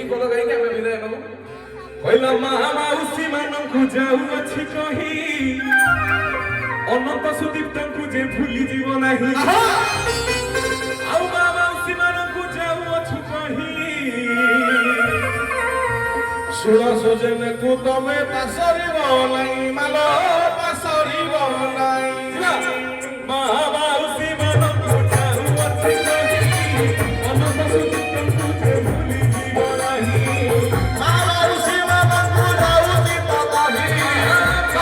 ପଦ ଗାଇକି ଆମେ ବିଦାୟ ନେବୁ। କହିଲା ମା ମାଉସୀ ମାନଙ୍କୁ ଯାଉଅଛି କହି ଅନନ୍ତ ସୁଦୀପ୍ତଙ୍କୁ ଯେ ଭୁଲି ଯିବ ନାହିଁ। ଆଉ ମା ମାଉସୀ ମାନଙ୍କୁ ଯାଉଅଛୁ କହି ଷୋଳଶ ଜଣକୁ ତମେ ପାସରିବ ନାହିଁ ମାଲ